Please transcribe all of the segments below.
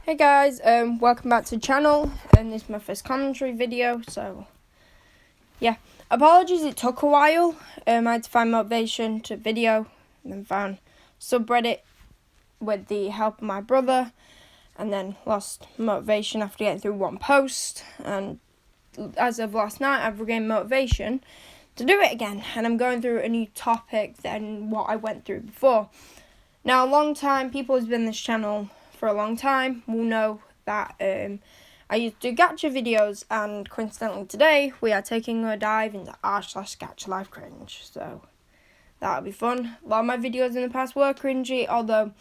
Hey guys, welcome back to the channel, and this is my first commentary video, so yeah, apologies it took a while. I had to find motivation to video, and then found subreddit with the help of my brother, and then lost motivation after getting through one post, and as of last night I've regained motivation to do it again, and I'm going through a new topic than what I went through before. Now, a long time, people who's been in this channel for a long time will know that I used to do gacha videos, and coincidentally today we are taking a dive into r/GachaLifeCringe, so that'll be fun. A lot of my videos in the past were cringy, although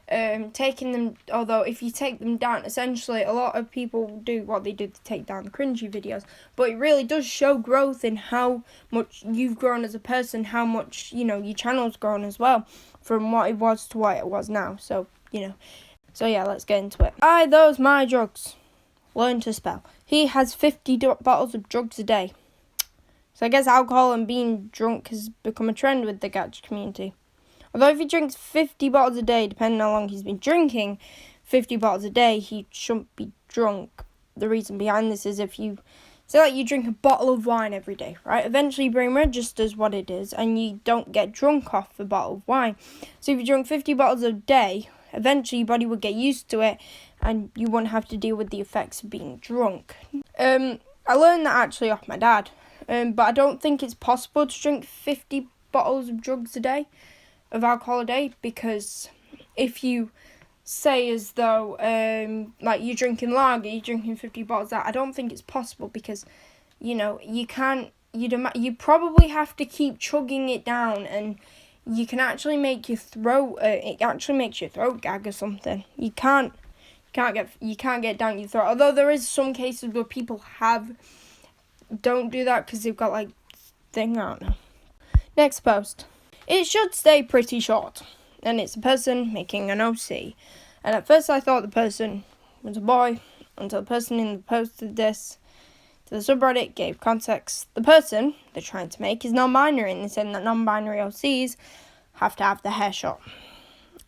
if you take them down, essentially a lot of people do what they do to take down the cringy videos, but it really does show growth in how much you've grown as a person, how much, your channel's grown as well, from what it was to what it was now, so yeah, let's get into it. Those my drugs. Learn to spell. He has 50 bottles of drugs a day. So I guess alcohol and being drunk has become a trend with the gacha community. Although if he drinks 50 bottles a day, depending on how long he's been drinking 50 bottles a day, he shouldn't be drunk. The reason behind this is if you say you drink a bottle of wine every day, right? Eventually your brain registers what it is and you don't get drunk off a bottle of wine. So if you drink 50 bottles a day, eventually your body would get used to it and you wouldn't have to deal with the effects of being drunk. I learned that actually off my dad. But I don't think it's possible to drink 50 bottles of drugs a day, of alcohol a day, because if you say as though you're drinking lager, you're drinking 50 bottles of that, I don't think it's possible because, you can't, you probably have to keep chugging it down, and you can actually make your throat, it actually makes your throat gag or something. You can't get it down your throat, although there is some cases where people don't do that because they've got I don't know. Next post. It should stay pretty short, and it's a person making an OC. And at first I thought the person was a boy, until the person in the post did this to the subreddit gave context. The person they're trying to make is non-binary, and they said that non-binary OCs have to have their hair short.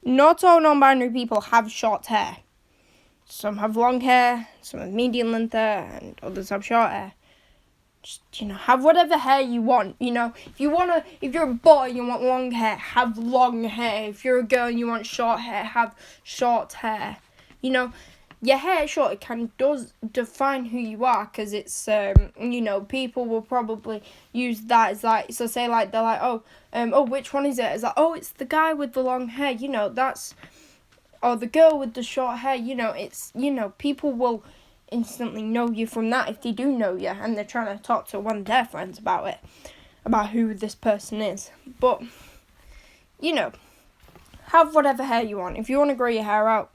Not all non-binary people have short hair. Some have long hair, some have medium length hair, and others have short hair. Just, have whatever hair you want, If you're a boy and you want long hair, have long hair. If you're a girl and you want short hair, have short hair. Your hair short, it does define who you are, because it's, people will probably use that as so say they're like, which one is it? It's like, it's the guy with the long hair, or the girl with the short hair, it's, people will instantly know you from that if they do know you and they're trying to talk to one of their friends about it, about who this person is. But have whatever hair you want. If you want to grow your hair out,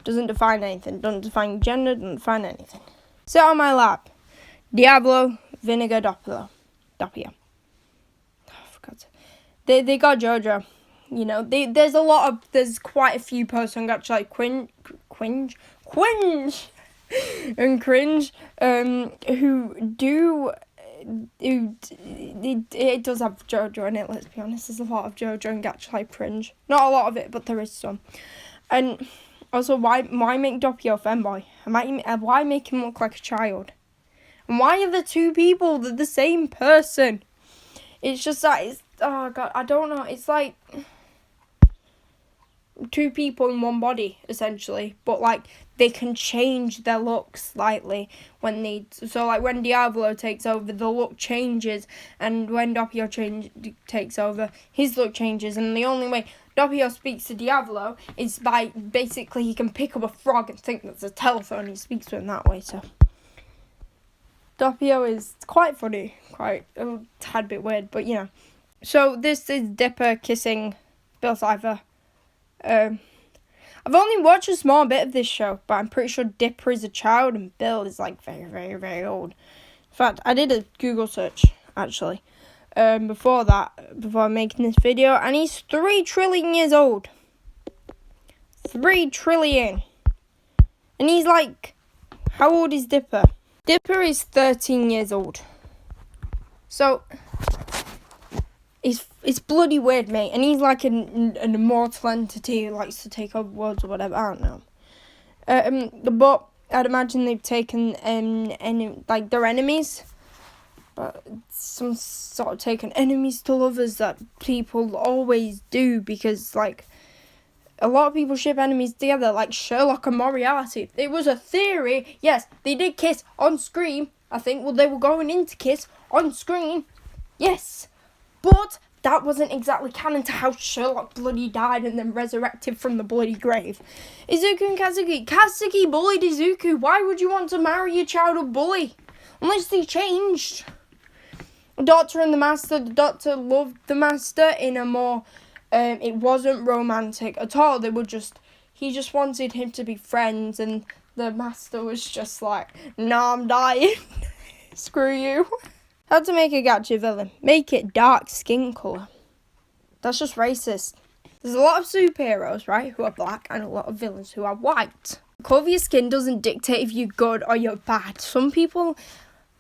doesn't define anything, doesn't define gender, doesn't define anything. Sit on my lap. Diablo Vinegar Doppio. Oh, for God's sake. They got JoJo. There's quite a few posts on GachaLifeCringe and cringe, it does have JoJo in it, let's be honest. There's a lot of JoJo and GachaLifeCringe. Not a lot of it, but there is some. And also, why make Doppio femboy? Why make him look like a child? And why are the two people the same person? It's just that, oh god, I don't know, it's like two people in one body, essentially, but they can change their look slightly when when Diablo takes over, the look changes, and when Doppio takes over, his look changes, and the only way Doppio speaks to Diablo is by, basically, he can pick up a frog and think that's a telephone, he speaks to him that way, so Doppio is quite funny, quite a tad bit weird, but So this is Dipper kissing Bill Cipher. I've only watched a small bit of this show, but I'm pretty sure Dipper is a child and Bill is very, very, very old. In fact, I did a Google search, actually, before making this video, and he's 3 trillion years old. 3 trillion. And he's how old is Dipper? Dipper is 13 years old. So it's bloody weird, mate. And he's an immortal entity who likes to take over worlds or whatever. I don't know. But I'd imagine they've taken their enemies, but some sort of taken enemies to lovers that people always do, because like a lot of people ship enemies together, like Sherlock and Moriarty. It was a theory. Yes, they did kiss on screen. I think, well, they were going in to kiss on screen. Yes, but that wasn't exactly canon to how Sherlock bloody died and then resurrected from the bloody grave. Izuku and Kazuki. Kazuki bullied Izuku. Why would you want to marry your childhood bully? Unless they changed. The Doctor and the Master. The Doctor loved the Master in a more... it wasn't romantic at all. They were just... He just wanted him to be friends, and the Master was just like, nah, I'm dying. Screw you. How to make a gacha villain. Make it dark skin colour. That's just racist. There's a lot of superheroes, right, who are black, and a lot of villains who are white. The colour of your skin doesn't dictate if you're good or you're bad. Some people...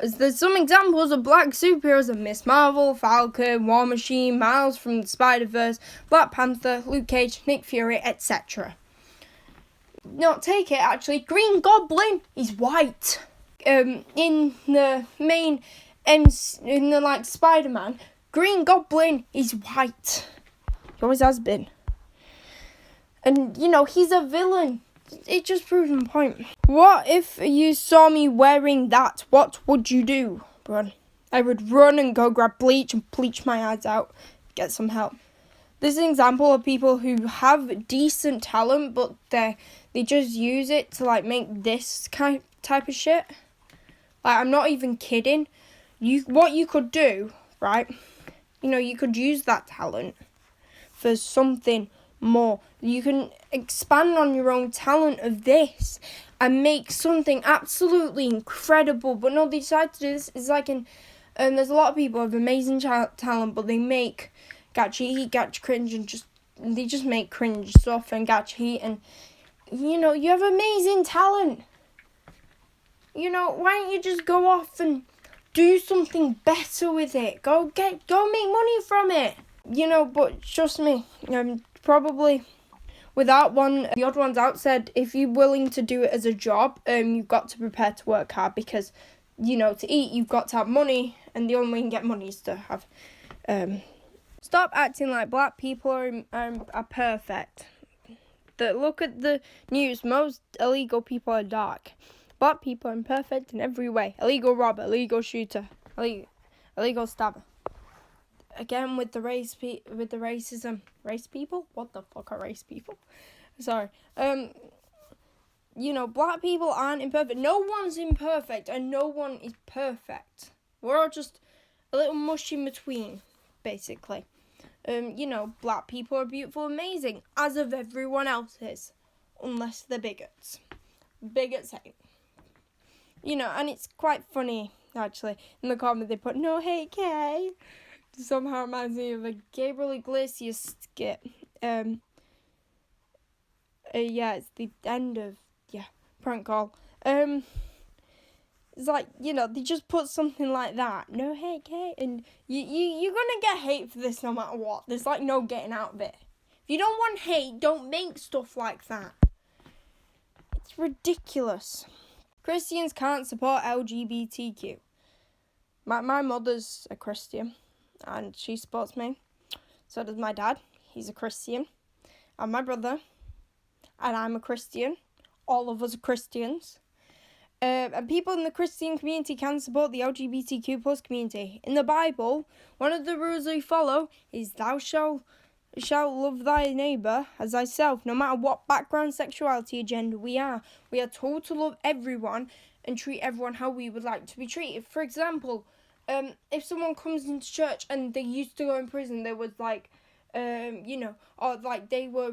There's some examples of black superheroes of Miss Marvel, Falcon, War Machine, Miles from the Spider-Verse, Black Panther, Luke Cage, Nick Fury, etc. No, take it actually. Green Goblin is white. In the main... in the like Spider-Man, Green Goblin is white. He always has been. And you know, he's a villain. It just proves my point. What if you saw me wearing that? What would you do? Run. I would run and go grab bleach and bleach my eyes out. Get some help. This is an example of people who have decent talent, but they just use it to like make this type of shit. Like, I'm not even kidding. What you could do, right? You know, you could use that talent for something more. You can expand on your own talent of this and make something absolutely incredible. But no, they decide to do this. It's like there's a lot of people with amazing talent, but they make gacha heat, gacha cringe, and they just make cringe stuff and gacha heat. And you know, you have amazing talent. You know, why don't you just go off and do something better with it? Go make money from it. You know, but trust me, probably without one, the odd ones out said, if you're willing to do it as a job, you've got to prepare to work hard, because, you know, to eat, you've got to have money, and the only way you can get money is to have, Stop acting like black people are perfect. Look at the news. Most illegal people are dark. Black people are imperfect in every way. Illegal robber, illegal shooter, illegal stabber. Again, with the racism. Race people? What the fuck are race people? Sorry. You know, black people aren't imperfect. No one's imperfect, and no one is perfect. We're all just a little mush in between, basically. You know, black people are beautiful, amazing, as of everyone else is. Unless they're bigots. Bigots hate. You know, and it's quite funny, actually. In the comment, they put, no hate, Kay. Somehow reminds me of a Gabriel Iglesias skit. Yeah, it's the end of, prank call. It's like, you know, they just put something like that. No hate, Kay. And you're gonna get hate for this no matter what. There's, like, no getting out of it. If you don't want hate, don't make stuff like that. It's ridiculous. Christians can't support LGBTQ. My mother's a Christian, and she supports me. So does my dad. He's a Christian. And my brother. And I'm a Christian. All of us are Christians. And people in the Christian community can support the LGBTQ plus community. In the Bible, one of the rules we follow is thou shalt love thy neighbour as thyself, no matter what background, sexuality, or gender we are. We are told to love everyone and treat everyone how we would like to be treated. For example, if someone comes into church and they used to go in prison, there was like, you know, or like they were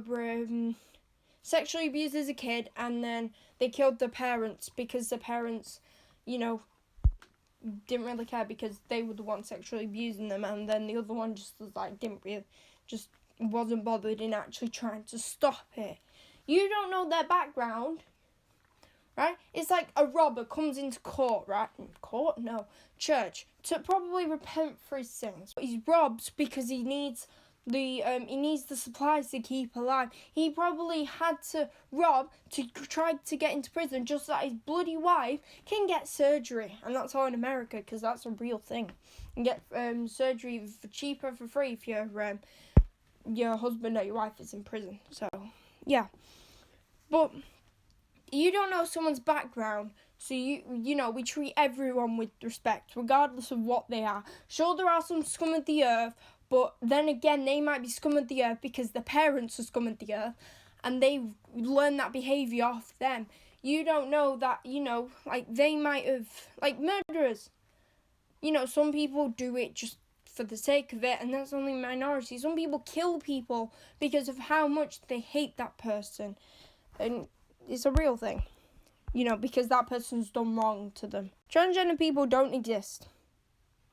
sexually abused as a kid, and then they killed their parents because the parents, you know, didn't really care because they were the one sexually abusing them, and then the other one just was like, just wasn't bothered in actually trying to stop it. You don't know their background, right? It's like a robber comes into court, right? Court? No. Church. To probably repent for his sins. But he robs because he needs he needs the supplies to keep alive. He probably had to rob to try to get into prison just so that his bloody wife can get surgery. And that's all in America, because that's a real thing. You get surgery for cheaper, for free, if your husband or your wife is in prison. So, yeah. But you don't know someone's background, so you know, we treat everyone with respect, regardless of what they are. Sure, there are some scum of the earth, but then again, they might be scum of the earth because their parents are scum of the earth, and they've learned that behaviour off them. You don't know that, you know, like, they might have, like, murderers. You know, some people do it just for the sake of it, and that's only a minority. Some people kill people because of how much they hate that person, and it's a real thing. You know, because that person's done wrong to them. Transgender people don't exist.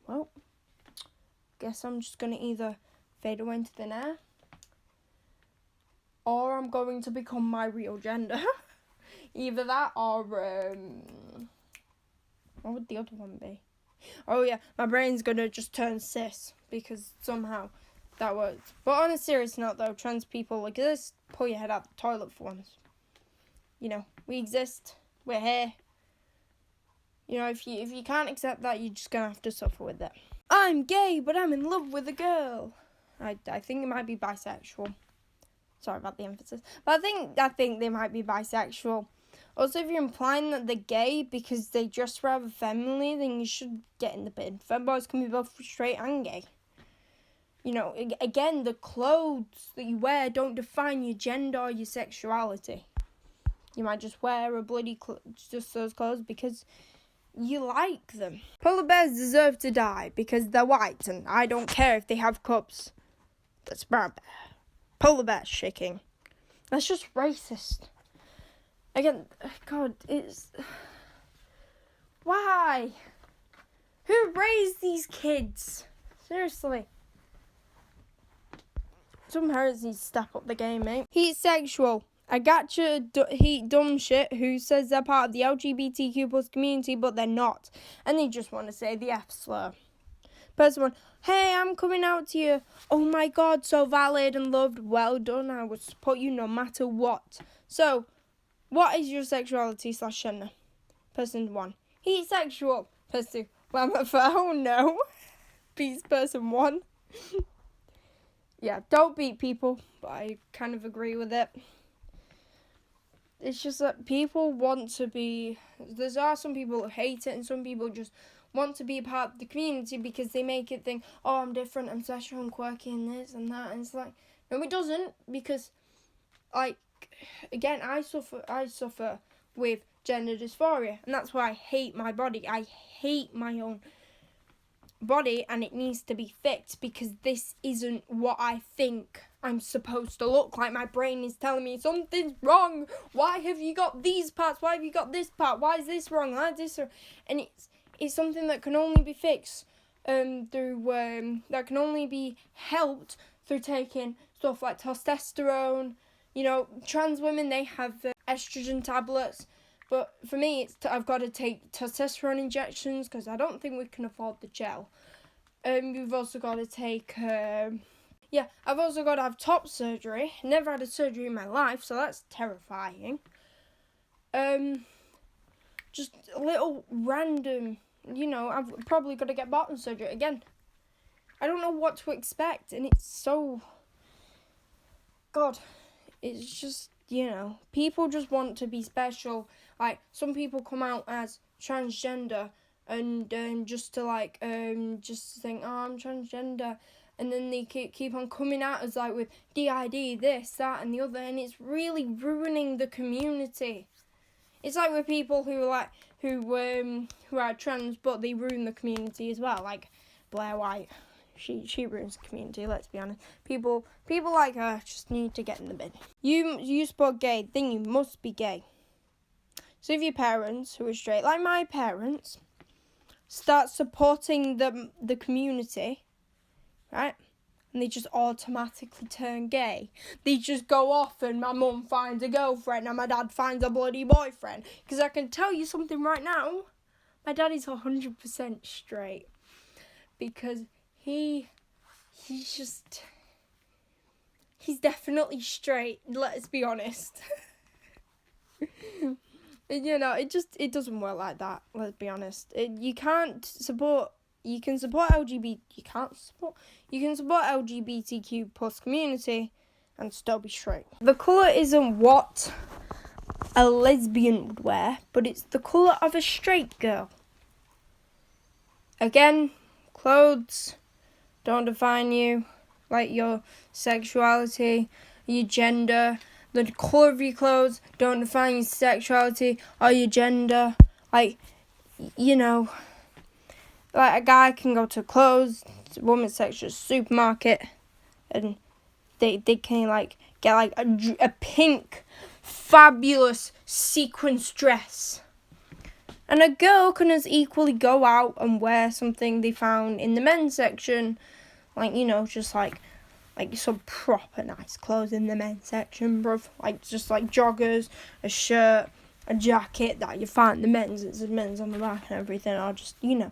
Well, guess I'm just going to either fade away into thin air, or I'm going to become my real gender. Either that, or what would the other one be? Oh yeah, my brain's going to just turn cis, because somehow that works. But on a serious note though, trans people exist. Pull your head out the toilet for once. You know, we exist. We're here. You know, if you can't accept that, you're just gonna have to suffer with it. I'm gay, but I'm in love with a girl. I think it might be bisexual. Sorry about the emphasis, but I think they might be bisexual. Also, if you're implying that they're gay because they dress rather femininely, then you should get in the bin. Femboys can be both straight and gay. You know, again, the clothes that you wear don't define your gender or your sexuality. You might just wear a bloody just those clothes because you like them. Polar bears deserve to die because they're white, and I don't care if they have cubs. That's brown bear. Polar bear shaking. That's just racist. Again, God, it's... Why? Who raised these kids? Seriously. Some parents need to step up the game, mate. He's sexual. A gacha dumb shit who says they're part of the LGBTQ plus community, but they're not. And they just want to say the F slur. Person one, hey, I'm coming out to you. Oh my God, so valid and loved. Well done, I would support you no matter what. So, what is your sexuality / gender? Person one, he's sexual. Person two, well, I'm a phone, no. Peace, person one. Yeah, don't beat people, but I kind of agree with it. It's just that people want to be... There are some people who hate it, and some people just want to be a part of the community because they make it think, oh, I'm different, I'm special, I'm quirky, and this and that. And it's like, no, it doesn't, because, like, again, I suffer with gender dysphoria, and that's why I hate my body. I hate my own body, and it needs to be fixed because this isn't what I think I'm supposed to look like. My brain is telling me something's wrong. Why have you got these parts? Why have you got this part? Why is this wrong? Why is this wrong? And it's something that can only be fixed that can only be helped through taking stuff like testosterone. You know, trans women, they have estrogen tablets. But for me, I've got to take testosterone injections because I don't think we can afford the gel. We've also got to take... I've also got to have top surgery. Never had a surgery in my life, so that's terrifying. Just a little random... You know, I've probably got to get bottom surgery again. I don't know what to expect, and it's so... God, it's just... You know, people just want to be special. Like, some people come out as transgender and just to think, oh, I'm transgender. And then they keep on coming out as like with DID, this, that, and the other. And it's really ruining the community. It's like with people who are trans, but they ruin the community as well. Like Blair White. She ruins the community, let's be honest. People like her just need to get in the bin. You support gay, then you must be gay. So if your parents, who are straight, like my parents, start supporting the community, right? And they just automatically turn gay. They just go off and my mum finds a girlfriend and my dad finds a bloody boyfriend. Because I can tell you something right now. My dad is 100% straight. Because he's just... he's definitely straight. Let's be honest. You know, it doesn't work like that. Let's be honest. You can support LGBTQ plus community and still be straight. The colour isn't what a lesbian would wear, but it's the colour of a straight girl. Again, clothes don't define you, like your sexuality, your gender. The colour of your clothes don't define your sexuality or your gender. Like, you know, like a guy can go to a women's section supermarket and they can like get like a pink fabulous sequence dress. And a girl can as equally go out and wear something they found in the men's section. Like, you know, just like some proper nice clothes in the men's section, bruv. Like, just like joggers, a shirt, a jacket that you find in the men's. It's the men's on the back and everything. Or just, you know.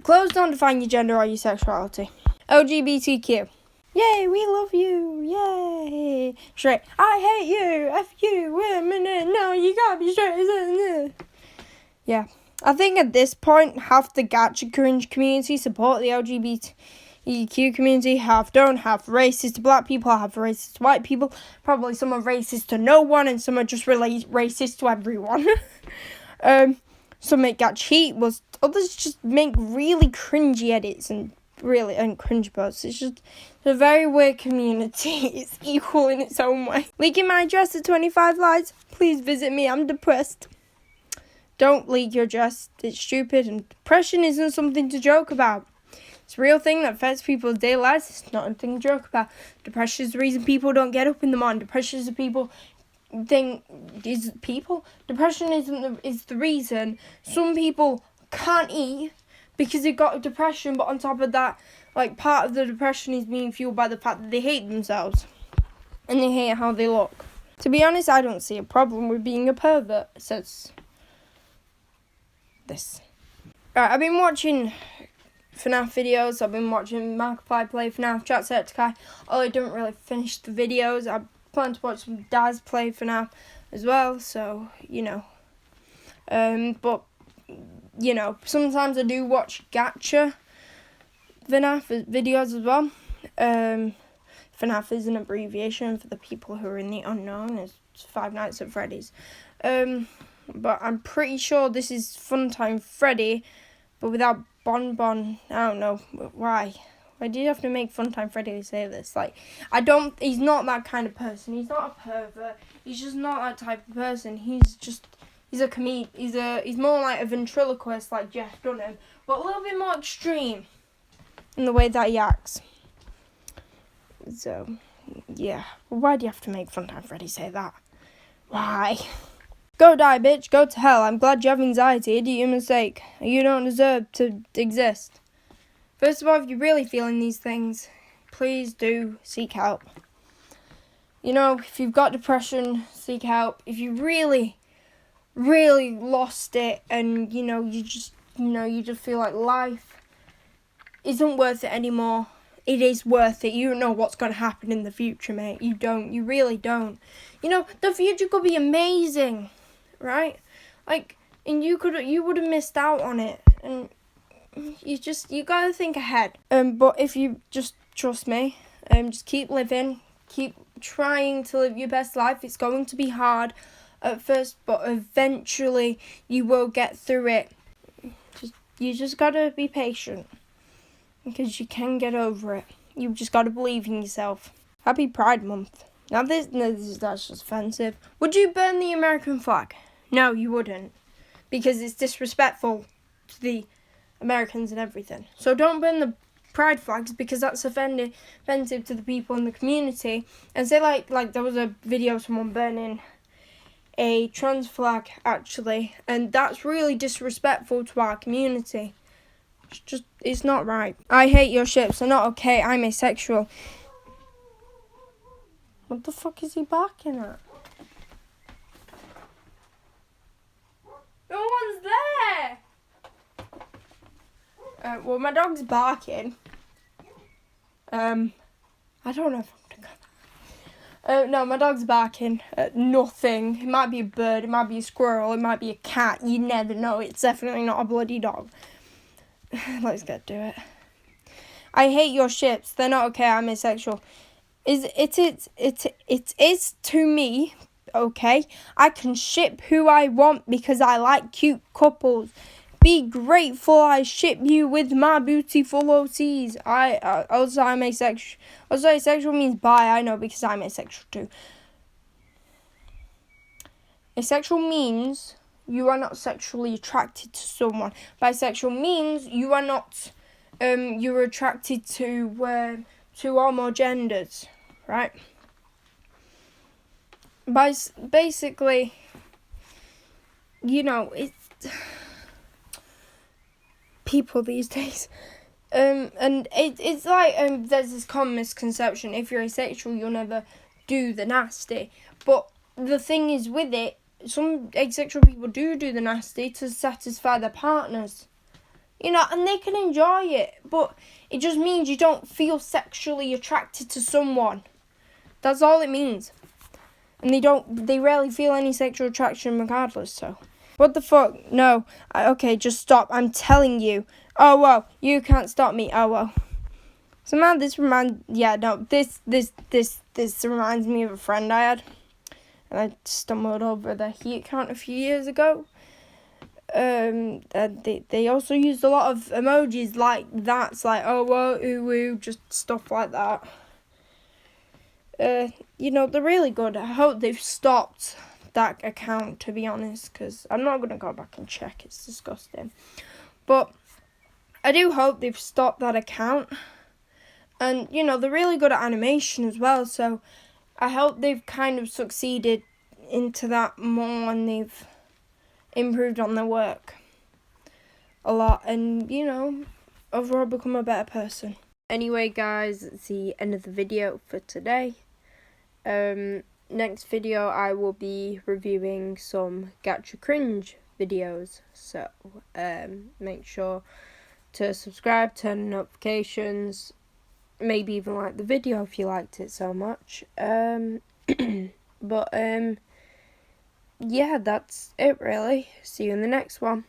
Clothes don't define your gender or your sexuality. LGBTQ. Yay, we love you. Yay. Straight. I hate you. F you. Wait a minute. No, you gotta be straight. Yeah. I think at this point, half the GachaCringe community support the LGBTQ community, half don't, half racist to black people, half racist to white people. Probably some are racist to no one, and some are just really racist to everyone. Some make gacha was others just make really cringy edits and cringe posts. It's just a very weird community. It's equal in its own way. Leaking my address at 25 lies. Please visit me. I'm depressed. Don't leak your address. It's stupid, and depression isn't something to joke about. It's a real thing that affects people's daily lives. It's not a thing to joke about. Depression is the reason people don't get up in the morning. Depression is the Depression is the reason some people can't eat because they got depression, but on top of that, like, part of the depression is being fueled by the fact that they hate themselves and they hate how they look. To be honest, I don't see a problem with being a pervert, says this. Alright, I've been watching FNAF videos. I've been watching Markiplier play FNAF, Jacksepticeye. Although I don't really finish the videos, I plan to watch some Daz play FNAF as well, so, you know. But, you know, sometimes I do watch Gacha FNAF videos as well. FNAF is an abbreviation for the people who are in the unknown. It's Five Nights at Freddy's. But I'm pretty sure this is Funtime Freddy, but without Bonbon. I don't know why. Why did you have to make Funtime Freddy say this? Like, he's not that kind of person. He's not a pervert. He's just not that type of person. He's a comedian. He's more like a ventriloquist, like Jeff Dunham, but a little bit more extreme in the way that he acts. So, yeah. Why do you have to make Funtime Freddy say that? Why? Go die, bitch. Go to hell. I'm glad you have anxiety. Idiot, your mistake. You don't deserve to exist. First of all, if you're really feeling these things, please do seek help. You know, if you've got depression, seek help. If you really, really lost it and, you just feel like life isn't worth it anymore, it is worth it. You don't know what's going to happen in the future, mate. You don't. You really don't. The future could be amazing, right? Like, and you would have missed out on it. And you gotta think ahead. But if you just trust me, just keep living, keep trying to live your best life. It's going to be hard at first, but eventually you will get through it. You just gotta be patient, because you can get over it. You just gotta believe in yourself. Happy Pride Month. Now that's just offensive. Would you burn the American flag? No, you wouldn't, because it's disrespectful to the Americans and everything. So don't burn the pride flags, because that's offensive to the people in the community. And say like there was a video of someone burning a trans flag, actually, and that's really disrespectful to our community. It's not right. I hate your ships. They're not okay. I'm asexual. What the fuck is he barking at? No one's there! Well, my dog's barking. I don't know if I'm gonna go. No, my dog's barking at nothing. It might be a bird, it might be a squirrel, it might be a cat. You never know. It's definitely not a bloody dog. Let's get to it. I hate your ships. They're not okay. I'm asexual. It is to me, okay? I can ship who I want because I like cute couples. Be grateful I ship you with my beautiful OTs. Also I'm asexual. Also asexual means bi, I know, because I'm asexual too. Asexual means you are not sexually attracted to someone. Bisexual means you are not you're attracted to all more genders, right? Basically, you know, it's people these days. And it's like there's this common misconception: if you're asexual, you'll never do the nasty. But the thing is with it, some asexual people do the nasty to satisfy their partners, you know, and they can enjoy it. But it just means you don't feel sexually attracted to someone. That's all it means. And they rarely feel any sexual attraction regardless. So. What the fuck? No. Okay, just stop. I'm telling you. Oh, well. You can't stop me. Oh, well. Somehow this reminds me of a friend I had. And I stumbled over their heat account a few years ago. They also used a lot of emojis like that. It's like, oh, well, ooh, ooh, just stuff like that. You know, they're really good. I hope they've stopped that account, to be honest, because I'm not going to go back and check. It's disgusting. But I do hope they've stopped that account. And, you know, they're really good at animation as well, so I hope they've kind of succeeded into that more and they've improved on their work a lot and, you know, overall become a better person. Anyway, guys, it's the end of the video for today. Next video, I will be reviewing some GachaCringe videos, so make sure to subscribe, turn on notifications, maybe even like the video if you liked it so much. But yeah, that's it really. See you in the next one.